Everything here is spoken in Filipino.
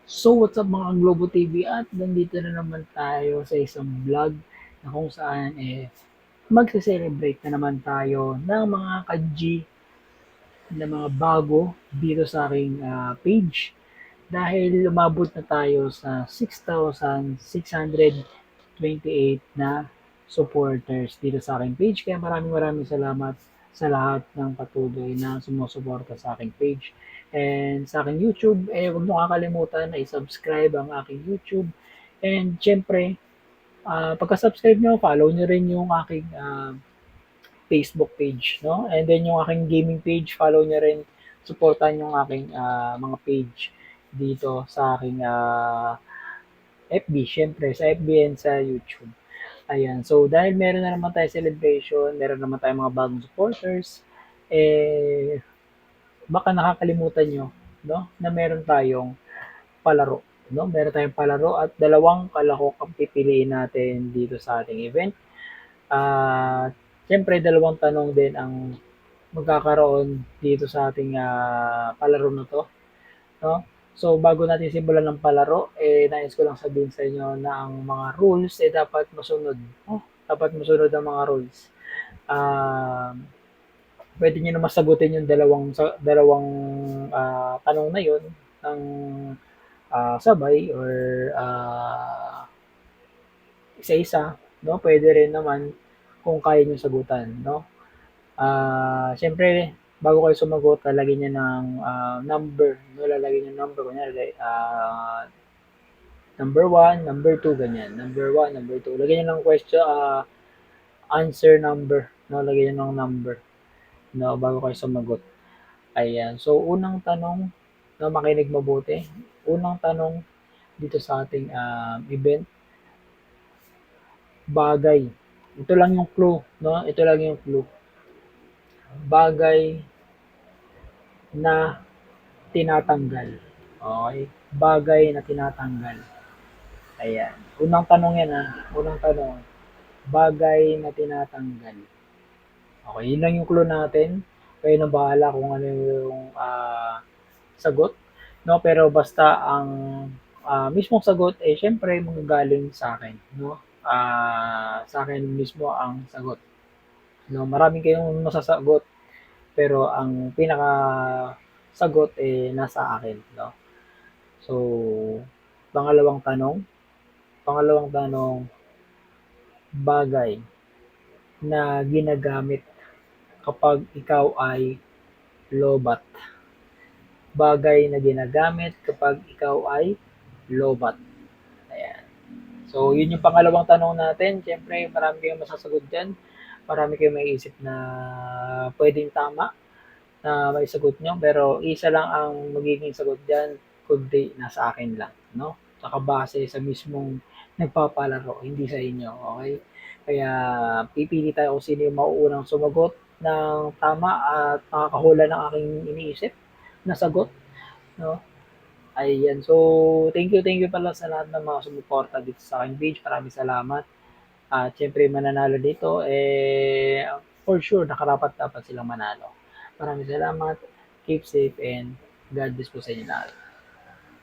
So what's up mga Globo TV at nandito na naman tayo sa isang vlog na kung saan magse-celebrate na naman tayo ng mga ka-G na mga bago dito sa aking page dahil lumabot na tayo sa 6,628 na supporters dito sa aking page. Kaya maraming salamat sa lahat ng patuloy na sumusuporta sa aking page. And sa aking YouTube, huwag niyo kakalimutan na i-subscribe ang aking YouTube. And syempre, pagka-subscribe nyo, follow nyo rin yung aking Facebook page, no? And then yung aking gaming page, follow nyo rin, supportan yung aking mga page dito sa aking FB, syempre sa FB and sa YouTube. Ayan, so dahil meron na naman tayo celebration, meron naman tayong mga bagong supporters, baka nakakalimutan nyo, no, na meron tayong palaro. No? Meron tayong palaro at dalawang kalahok ang pipiliin natin dito sa ating event. At siyempre, dalawang tanong din ang magkakaroon dito sa ating palaro na to. No? So, bago natin simulan ng palaro, nais ko lang sabihin sa inyo na ang mga rules dapat masunod. No? Dapat masunod ang mga rules. Pwede nyo naman sagutin yung dalawang tanong na yun ng sabay or isa-isa, no? Pwede rin naman kung kaya niyo sagutan, no? Siyempre, bago kayo sumagot, lalagyan niyo ng number, no? Lalagyan niyo ng number, kunyari, number 1, number 2, ganyan. Number 1, number 2. Lagyan niyo ng question, answer number, no? Lagyan niyo ng number, no? Bago kayo sumagot. Ayan. So, unang tanong, no, makinig mabuti. Unang tanong dito sa ating event, bagay. Ito lang yung clue, no? Ito lang yung clue. Bagay na tinatanggal. Okay? Bagay na tinatanggal. Ayan. Unang tanong yan ha. Unang tanong. Bagay na tinatanggal. Okay, yun lang yung clue natin. Kayo na bahala kung ano yung sagot. No, pero basta ang mismong sagot syempre manggagaling sa akin, no? Sa akin mismo ang sagot. No, maraming kayong masasagot pero ang pinaka sagot nasa akin, no? So, pangalawang tanong, pangalawang tanong, bagay na ginagamit kapag ikaw ay lobat. Bagay na ginagamit kapag ikaw ay lobat. Ayan. So, yun yung pangalawang tanong natin. Siyempre, marami kayong masasagot dyan. Marami kayong maiisip na pwedeng tama na may sagot nyo. Pero isa lang ang magiging sagot dyan, kundi nasa akin lang. No? Saka base sa mismong nagpapalaro, hindi sa inyo. Okay? Kaya pipili tayo kung sino yung mauunang sumagot ng tama at nakakahula ng aking iniisip na sagot. No? Ayan. So, thank you pala sa lahat ng mga sumuporta dito sa aking page. Maraming salamat. At syempre, mananalo dito, for sure, nakarapat dapat silang manalo. Maraming salamat. Keep safe and God bless po sa inyo lahat.